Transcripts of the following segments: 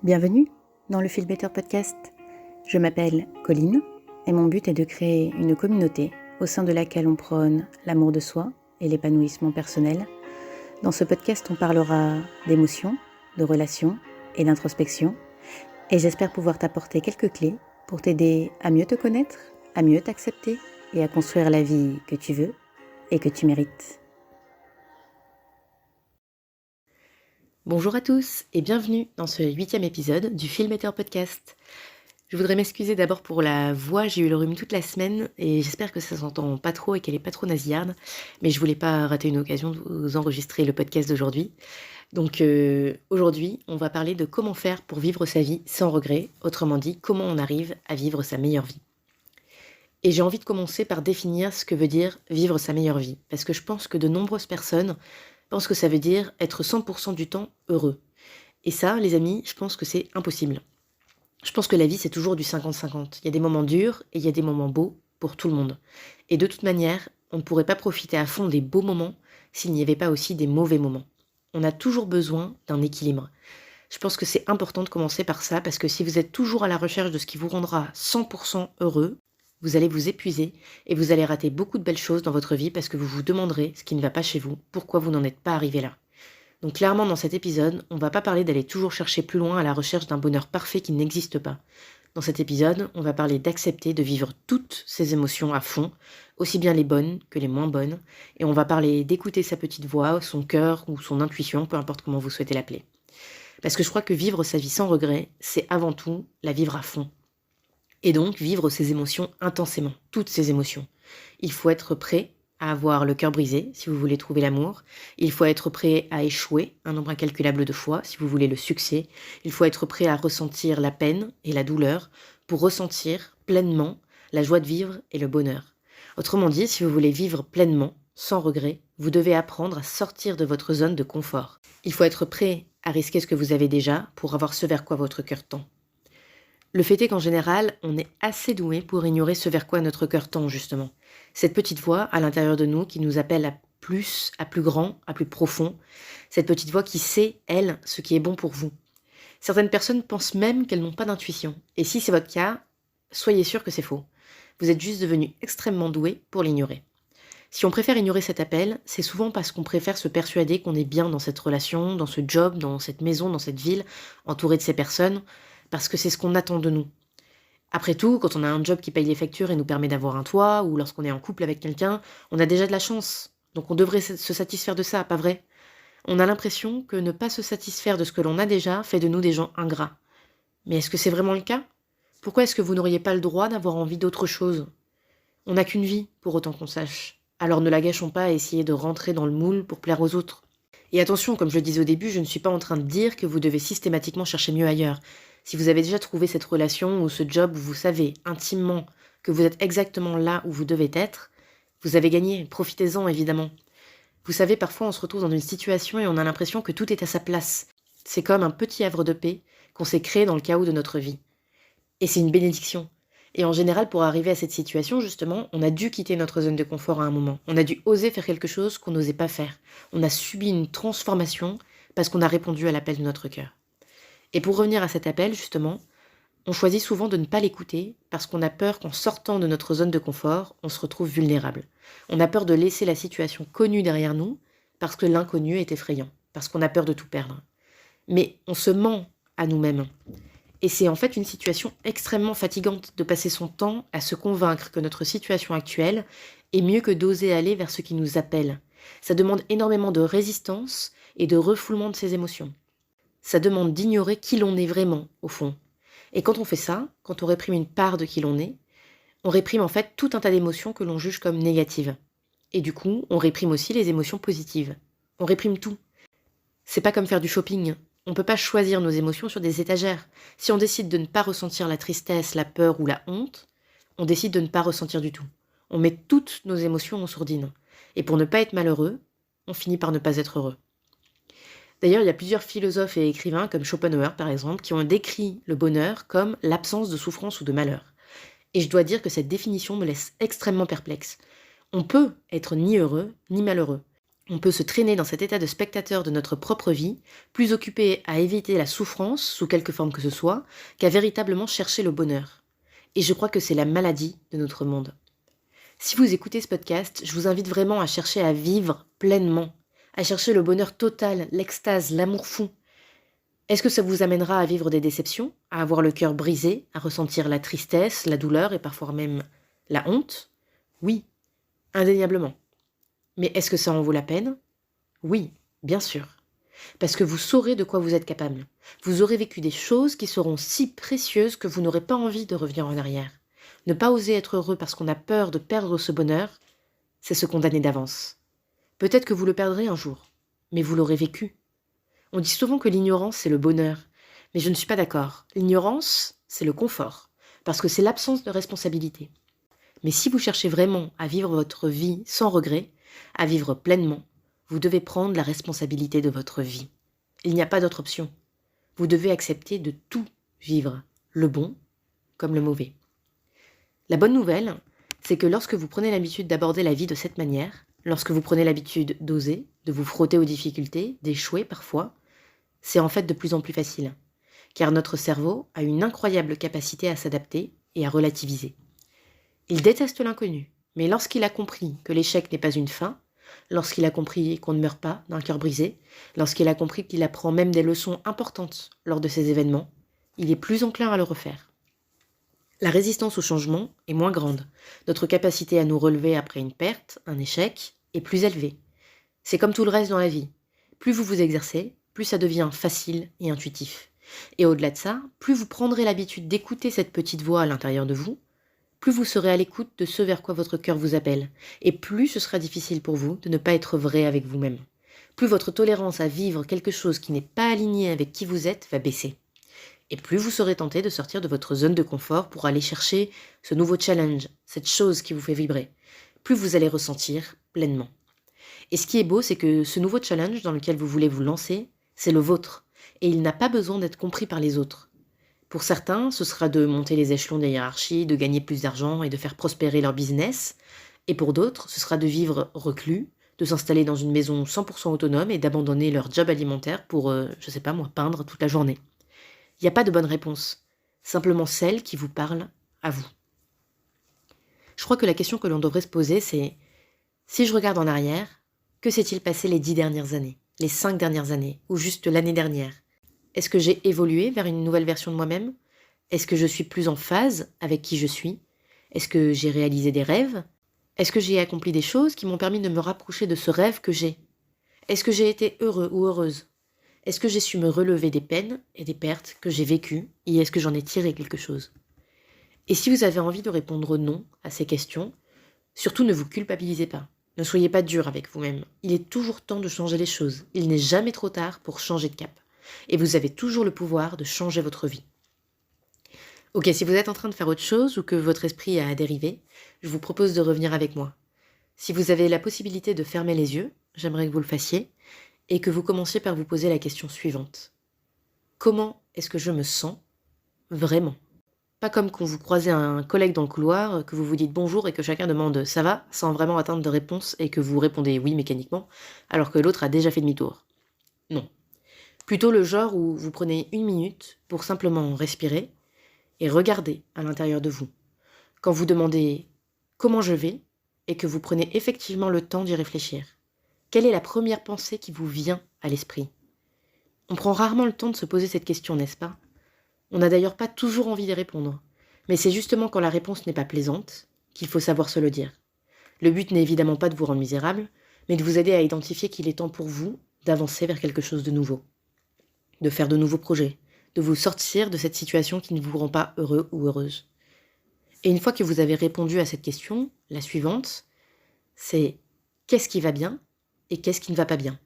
Bienvenue dans le Feel Better Podcast. Je m'appelle Colline et mon but est de créer une communauté au sein de laquelle on prône l'amour de soi et l'épanouissement personnel. Dans ce podcast, on parlera d'émotions, de relations et d'introspection. Et j'espère pouvoir t'apporter quelques clés pour t'aider à mieux te connaître, à mieux t'accepter et à construire la vie que tu veux et que tu mérites. Bonjour à tous et bienvenue dans ce 8e épisode du Feel Better Podcast. Je voudrais m'excuser d'abord pour la voix, j'ai eu le rhume toute la semaine et j'espère que ça s'entend pas trop et qu'elle est pas trop nasillarde, mais je voulais pas rater une occasion de vous enregistrer le podcast d'aujourd'hui. Donc aujourd'hui, on va parler de comment faire pour vivre sa vie sans regret, autrement dit, comment on arrive à vivre sa meilleure vie. Et j'ai envie de commencer par définir ce que veut dire vivre sa meilleure vie, parce que je pense que de nombreuses personnes pensent que ça veut dire être 100% du temps heureux. Et ça, les amis, je pense que c'est impossible. Je pense que la vie, c'est toujours du 50-50. Il y a des moments durs et il y a des moments beaux pour tout le monde. Et de toute manière, on ne pourrait pas profiter à fond des beaux moments s'il n'y avait pas aussi des mauvais moments. On a toujours besoin d'un équilibre. Je pense que c'est important de commencer par ça, parce que si vous êtes toujours à la recherche de ce qui vous rendra 100% heureux, vous allez vous épuiser et vous allez rater beaucoup de belles choses dans votre vie parce que vous vous demanderez ce qui ne va pas chez vous, pourquoi vous n'en êtes pas arrivé là. Donc clairement, dans cet épisode, on ne va pas parler d'aller toujours chercher plus loin à la recherche d'un bonheur parfait qui n'existe pas. Dans cet épisode, on va parler d'accepter de vivre toutes ses émotions à fond, aussi bien les bonnes que les moins bonnes, et on va parler d'écouter sa petite voix, son cœur ou son intuition, peu importe comment vous souhaitez l'appeler. Parce que je crois que vivre sa vie sans regret, c'est avant tout la vivre à fond. Et donc vivre ses émotions intensément, toutes ses émotions. Il faut être prêt à avoir le cœur brisé si vous voulez trouver l'amour. Il faut être prêt à échouer un nombre incalculable de fois si vous voulez le succès. Il faut être prêt à ressentir la peine et la douleur pour ressentir pleinement la joie de vivre et le bonheur. Autrement dit, si vous voulez vivre pleinement, sans regret, vous devez apprendre à sortir de votre zone de confort. Il faut être prêt à risquer ce que vous avez déjà pour avoir ce vers quoi votre cœur tend. Le fait est qu'en général, on est assez doué pour ignorer ce vers quoi notre cœur tend, justement. Cette petite voix à l'intérieur de nous qui nous appelle à plus grand, à plus profond. Cette petite voix qui sait, elle, ce qui est bon pour vous. Certaines personnes pensent même qu'elles n'ont pas d'intuition. Et si c'est votre cas, soyez sûr que c'est faux. Vous êtes juste devenu extrêmement doué pour l'ignorer. Si on préfère ignorer cet appel, c'est souvent parce qu'on préfère se persuader qu'on est bien dans cette relation, dans ce job, dans cette maison, dans cette ville, entouré de ces personnes, parce que c'est ce qu'on attend de nous. Après tout, quand on a un job qui paye les factures et nous permet d'avoir un toit, ou lorsqu'on est en couple avec quelqu'un, on a déjà de la chance. Donc on devrait se satisfaire de ça, pas vrai ? On a l'impression que ne pas se satisfaire de ce que l'on a déjà fait de nous des gens ingrats. Mais est-ce que c'est vraiment le cas ? Pourquoi est-ce que vous n'auriez pas le droit d'avoir envie d'autre chose ? On n'a qu'une vie, pour autant qu'on sache. Alors ne la gâchons pas à essayer de rentrer dans le moule pour plaire aux autres. Et attention, comme je le disais au début, je ne suis pas en train de dire que vous devez systématiquement chercher mieux ailleurs. Si vous avez déjà trouvé cette relation ou ce job où vous savez intimement que vous êtes exactement là où vous devez être, vous avez gagné, profitez-en évidemment. Vous savez, parfois on se retrouve dans une situation et on a l'impression que tout est à sa place. C'est comme un petit havre de paix qu'on s'est créé dans le chaos de notre vie. Et c'est une bénédiction. Et en général, pour arriver à cette situation, justement, on a dû quitter notre zone de confort à un moment. On a dû oser faire quelque chose qu'on n'osait pas faire. On a subi une transformation parce qu'on a répondu à l'appel de notre cœur. Et pour revenir à cet appel, justement, on choisit souvent de ne pas l'écouter parce qu'on a peur qu'en sortant de notre zone de confort, on se retrouve vulnérable. On a peur de laisser la situation connue derrière nous parce que l'inconnu est effrayant, parce qu'on a peur de tout perdre. Mais on se ment à nous-mêmes. Et c'est en fait une situation extrêmement fatigante de passer son temps à se convaincre que notre situation actuelle est mieux que d'oser aller vers ce qui nous appelle. Ça demande énormément de résistance et de refoulement de ses émotions. Ça demande d'ignorer qui l'on est vraiment, au fond. Et quand on fait ça, quand on réprime une part de qui l'on est, on réprime en fait tout un tas d'émotions que l'on juge comme négatives. Et du coup, on réprime aussi les émotions positives. On réprime tout. C'est pas comme faire du shopping. On peut pas choisir nos émotions sur des étagères. Si on décide de ne pas ressentir la tristesse, la peur ou la honte, on décide de ne pas ressentir du tout. On met toutes nos émotions en sourdine. Et pour ne pas être malheureux, on finit par ne pas être heureux. D'ailleurs, il y a plusieurs philosophes et écrivains, comme Schopenhauer par exemple, qui ont décrit le bonheur comme l'absence de souffrance ou de malheur. Et je dois dire que cette définition me laisse extrêmement perplexe. On peut être ni heureux, ni malheureux. On peut se traîner dans cet état de spectateur de notre propre vie, plus occupé à éviter la souffrance, sous quelque forme que ce soit, qu'à véritablement chercher le bonheur. Et je crois que c'est la maladie de notre monde. Si vous écoutez ce podcast, je vous invite vraiment à chercher à vivre pleinement, à chercher le bonheur total, l'extase, l'amour fou. Est-ce que ça vous amènera à vivre des déceptions, à avoir le cœur brisé, à ressentir la tristesse, la douleur et parfois même la honte? Oui, indéniablement. Mais est-ce que ça en vaut la peine? Oui, bien sûr. Parce que vous saurez de quoi vous êtes capable. Vous aurez vécu des choses qui seront si précieuses que vous n'aurez pas envie de revenir en arrière. Ne pas oser être heureux parce qu'on a peur de perdre ce bonheur, c'est se condamner d'avance. Peut-être que vous le perdrez un jour, mais vous l'aurez vécu. On dit souvent que l'ignorance, c'est le bonheur. Mais je ne suis pas d'accord. L'ignorance, c'est le confort, parce que c'est l'absence de responsabilité. Mais si vous cherchez vraiment à vivre votre vie sans regret, à vivre pleinement, vous devez prendre la responsabilité de votre vie. Il n'y a pas d'autre option. Vous devez accepter de tout vivre, le bon comme le mauvais. La bonne nouvelle, c'est que lorsque vous prenez l'habitude d'aborder la vie de cette manière, lorsque vous prenez l'habitude d'oser, de vous frotter aux difficultés, d'échouer parfois, c'est en fait de plus en plus facile. Car notre cerveau a une incroyable capacité à s'adapter et à relativiser. Il déteste l'inconnu, mais lorsqu'il a compris que l'échec n'est pas une fin, lorsqu'il a compris qu'on ne meurt pas d'un cœur brisé, lorsqu'il a compris qu'il apprend même des leçons importantes lors de ces événements, il est plus enclin à le refaire. La résistance au changement est moins grande. Notre capacité à nous relever après une perte, un échec, est plus élevée. C'est comme tout le reste dans la vie. Plus vous vous exercez, plus ça devient facile et intuitif. Et au-delà de ça, plus vous prendrez l'habitude d'écouter cette petite voix à l'intérieur de vous, plus vous serez à l'écoute de ce vers quoi votre cœur vous appelle, et plus ce sera difficile pour vous de ne pas être vrai avec vous-même. Plus votre tolérance à vivre quelque chose qui n'est pas aligné avec qui vous êtes va baisser. Et plus vous serez tenté de sortir de votre zone de confort pour aller chercher ce nouveau challenge, cette chose qui vous fait vibrer. Plus vous allez ressentir pleinement. Et ce qui est beau, c'est que ce nouveau challenge dans lequel vous voulez vous lancer, c'est le vôtre. Et il n'a pas besoin d'être compris par les autres. Pour certains, ce sera de monter les échelons des hiérarchies, de gagner plus d'argent et de faire prospérer leur business. Et pour d'autres, ce sera de vivre reclus, de s'installer dans une maison 100% autonome et d'abandonner leur job alimentaire pour, je sais pas moi, peindre toute la journée. Il n'y a pas de bonne réponse, simplement celle qui vous parle à vous. Je crois que la question que l'on devrait se poser, c'est si je regarde en arrière, que s'est-il passé les 10 dernières années, les 5 dernières années, ou juste l'année dernière? Est-ce que j'ai évolué vers une nouvelle version de moi-même? Est-ce que je suis plus en phase avec qui je suis? Est-ce que j'ai réalisé des rêves? Est-ce que j'ai accompli des choses qui m'ont permis de me rapprocher de ce rêve que j'ai? Est-ce que j'ai été heureux ou heureuse? Est-ce que j'ai su me relever des peines et des pertes que j'ai vécues et est-ce que j'en ai tiré quelque chose? Et si vous avez envie de répondre non à ces questions, surtout ne vous culpabilisez pas. Ne soyez pas dur avec vous-même. Il est toujours temps de changer les choses. Il n'est jamais trop tard pour changer de cap. Et vous avez toujours le pouvoir de changer votre vie. Ok, si vous êtes en train de faire autre chose ou que votre esprit a dérivé, je vous propose de revenir avec moi. Si vous avez la possibilité de fermer les yeux, j'aimerais que vous le fassiez, et que vous commenciez par vous poser la question suivante. Comment est-ce que je me sens vraiment? Pas comme quand vous croisez un collègue dans le couloir, que vous vous dites bonjour et que chacun demande ça va, sans vraiment attendre de réponse et que vous répondez oui mécaniquement, alors que l'autre a déjà fait demi-tour. Non. Plutôt le genre où vous prenez 1 minute pour simplement respirer et regarder à l'intérieur de vous. Quand vous demandez comment je vais et que vous prenez effectivement le temps d'y réfléchir. Quelle est la première pensée qui vous vient à l'esprit? On prend rarement le temps de se poser cette question, n'est-ce pas? On n'a d'ailleurs pas toujours envie d'y répondre. Mais c'est justement quand la réponse n'est pas plaisante qu'il faut savoir se le dire. Le but n'est évidemment pas de vous rendre misérable, mais de vous aider à identifier qu'il est temps pour vous d'avancer vers quelque chose de nouveau. De faire de nouveaux projets, de vous sortir de cette situation qui ne vous rend pas heureux ou heureuse. Et une fois que vous avez répondu à cette question, la suivante, c'est qu'est-ce qui va bien et qu'est-ce qui ne va pas bien?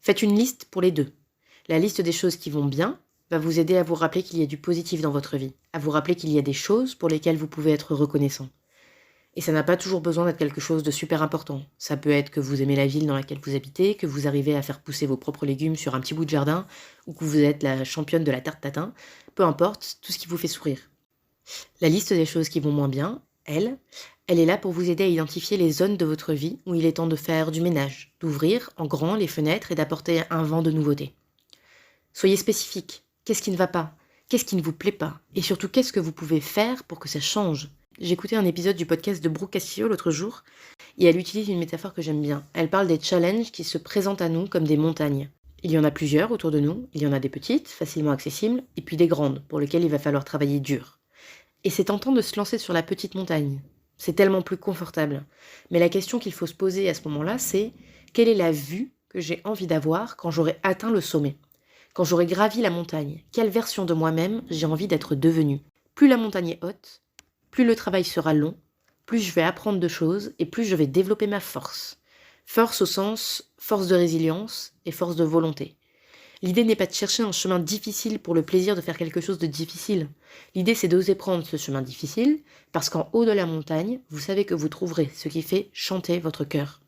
Faites une liste pour les deux. La liste des choses qui vont bien va vous aider à vous rappeler qu'il y a du positif dans votre vie, à vous rappeler qu'il y a des choses pour lesquelles vous pouvez être reconnaissant. Et ça n'a pas toujours besoin d'être quelque chose de super important. Ça peut être que vous aimez la ville dans laquelle vous habitez, que vous arrivez à faire pousser vos propres légumes sur un petit bout de jardin, ou que vous êtes la championne de la tarte tatin. Peu importe, tout ce qui vous fait sourire. La liste des choses qui vont moins bien, elle est là pour vous aider à identifier les zones de votre vie où il est temps de faire du ménage, d'ouvrir en grand les fenêtres et d'apporter un vent de nouveauté. Soyez spécifique. Qu'est-ce qui ne va pas? Qu'est-ce qui ne vous plaît pas? Et surtout, qu'est-ce que vous pouvez faire pour que ça change? J'ai écouté un épisode du podcast de Brooke Castillo l'autre jour, et elle utilise une métaphore que j'aime bien. Elle parle des challenges qui se présentent à nous comme des montagnes. Il y en a plusieurs autour de nous. Il y en a des petites, facilement accessibles, et puis des grandes, pour lesquelles il va falloir travailler dur. Et c'est tentant de se lancer sur la petite montagne. C'est tellement plus confortable. Mais la question qu'il faut se poser à ce moment-là, c'est quelle est la vue que j'ai envie d'avoir quand j'aurai atteint le sommet? Quand j'aurai gravi la montagne, quelle version de moi-même j'ai envie d'être devenue? Plus la montagne est haute, plus le travail sera long, plus je vais apprendre de choses et plus je vais développer ma force. Force au sens force de résilience et force de volonté. L'idée n'est pas de chercher un chemin difficile pour le plaisir de faire quelque chose de difficile. L'idée c'est d'oser prendre ce chemin difficile parce qu'en haut de la montagne, vous savez que vous trouverez ce qui fait chanter votre cœur.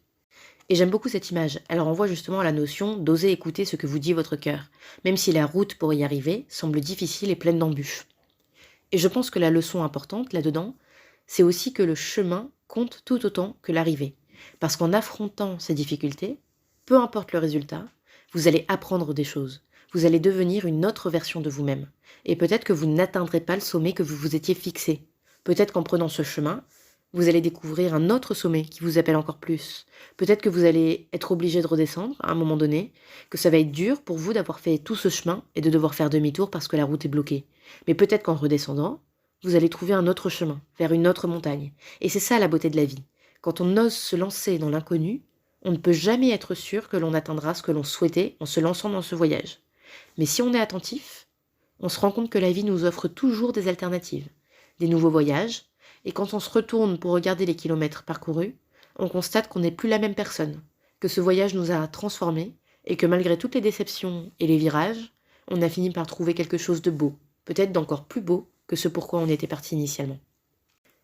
Et j'aime beaucoup cette image, elle renvoie justement à la notion d'oser écouter ce que vous dit votre cœur, même si la route pour y arriver semble difficile et pleine d'embûches. Et je pense que la leçon importante là-dedans, c'est aussi que le chemin compte tout autant que l'arrivée. Parce qu'en affrontant ces difficultés, peu importe le résultat, vous allez apprendre des choses. Vous allez devenir une autre version de vous-même. Et peut-être que vous n'atteindrez pas le sommet que vous vous étiez fixé. Peut-être qu'en prenant ce chemin, vous allez découvrir un autre sommet qui vous appelle encore plus. Peut-être que vous allez être obligé de redescendre à un moment donné, que ça va être dur pour vous d'avoir fait tout ce chemin et de devoir faire demi-tour parce que la route est bloquée. Mais peut-être qu'en redescendant, vous allez trouver un autre chemin, vers une autre montagne. Et c'est ça la beauté de la vie. Quand on ose se lancer dans l'inconnu, on ne peut jamais être sûr que l'on atteindra ce que l'on souhaitait en se lançant dans ce voyage. Mais si on est attentif, on se rend compte que la vie nous offre toujours des alternatives, des nouveaux voyages, et quand on se retourne pour regarder les kilomètres parcourus, on constate qu'on n'est plus la même personne, que ce voyage nous a transformés, et que malgré toutes les déceptions et les virages, on a fini par trouver quelque chose de beau, peut-être d'encore plus beau que ce pourquoi on était parti initialement.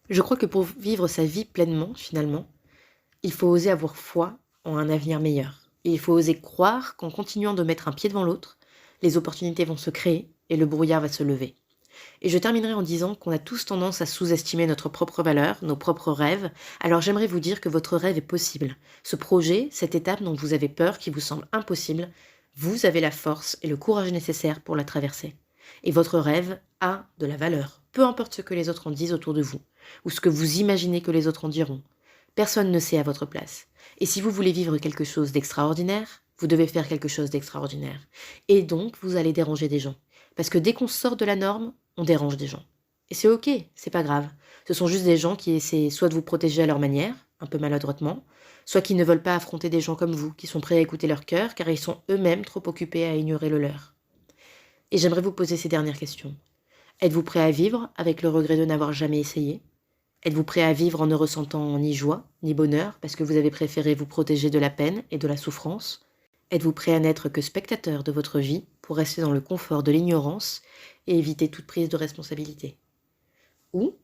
Je crois que pour vivre sa vie pleinement, finalement, il faut oser avoir foi en un avenir meilleur. Et il faut oser croire qu'en continuant de mettre un pied devant l'autre, les opportunités vont se créer et le brouillard va se lever. Et je terminerai en disant qu'on a tous tendance à sous-estimer notre propre valeur, nos propres rêves, alors j'aimerais vous dire que votre rêve est possible. Ce projet, cette étape dont vous avez peur, qui vous semble impossible, vous avez la force et le courage nécessaires pour la traverser. Et votre rêve a de la valeur, peu importe ce que les autres en disent autour de vous, ou ce que vous imaginez que les autres en diront. Personne ne sait à votre place. Et si vous voulez vivre quelque chose d'extraordinaire, vous devez faire quelque chose d'extraordinaire. Et donc, vous allez déranger des gens. Parce que dès qu'on sort de la norme, on dérange des gens. Et c'est ok, c'est pas grave. Ce sont juste des gens qui essaient soit de vous protéger à leur manière, un peu maladroitement, soit qui ne veulent pas affronter des gens comme vous, qui sont prêts à écouter leur cœur, car ils sont eux-mêmes trop occupés à ignorer le leur. Et j'aimerais vous poser ces dernières questions. Êtes-vous prêt à vivre avec le regret de n'avoir jamais essayé ? Êtes-vous prêt à vivre en ne ressentant ni joie, ni bonheur, parce que vous avez préféré vous protéger de la peine et de la souffrance ? Êtes-vous prêt à n'être que spectateur de votre vie pour rester dans le confort de l'ignorance et éviter toute prise de responsabilité ? Ou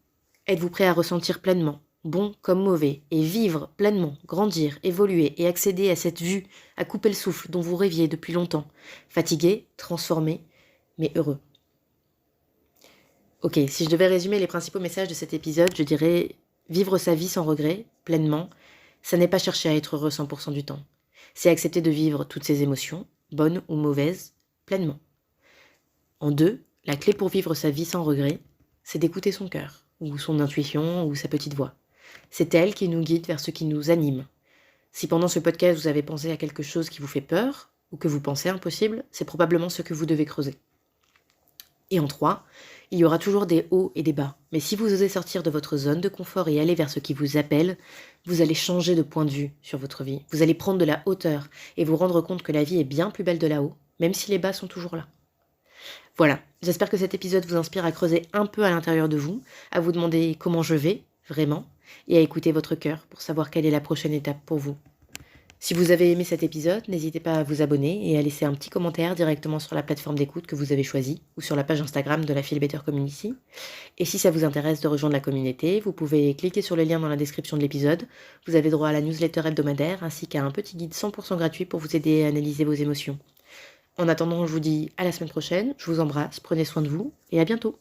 êtes-vous prêt à ressentir pleinement, bon comme mauvais, et vivre pleinement, grandir, évoluer et accéder à cette vue, à couper le souffle dont vous rêviez depuis longtemps, fatigué, transformé, mais heureux ? Ok, si je devais résumer les principaux messages de cet épisode, je dirais vivre sa vie sans regret, pleinement, ça n'est pas chercher à être heureux 100% du temps. C'est accepter de vivre toutes ses émotions, bonnes ou mauvaises, pleinement. En 2, la clé pour vivre sa vie sans regret, c'est d'écouter son cœur, ou son intuition, ou sa petite voix. C'est elle qui nous guide vers ce qui nous anime. Si pendant ce podcast vous avez pensé à quelque chose qui vous fait peur, ou que vous pensez impossible, c'est probablement ce que vous devez creuser. Et en 3, il y aura toujours des hauts et des bas. Mais si vous osez sortir de votre zone de confort et aller vers ce qui vous appelle, vous allez changer de point de vue sur votre vie. Vous allez prendre de la hauteur et vous rendre compte que la vie est bien plus belle de là-haut, même si les bas sont toujours là. Voilà, j'espère que cet épisode vous inspire à creuser un peu à l'intérieur de vous, à vous demander comment je vais, vraiment, et à écouter votre cœur pour savoir quelle est la prochaine étape pour vous. Si vous avez aimé cet épisode, n'hésitez pas à vous abonner et à laisser un petit commentaire directement sur la plateforme d'écoute que vous avez choisie ou sur la page Instagram de la Feel Better Community. Et si ça vous intéresse de rejoindre la communauté, vous pouvez cliquer sur le lien dans la description de l'épisode. Vous avez droit à la newsletter hebdomadaire ainsi qu'à un petit guide 100% gratuit pour vous aider à analyser vos émotions. En attendant, je vous dis à la semaine prochaine, je vous embrasse, prenez soin de vous et à bientôt.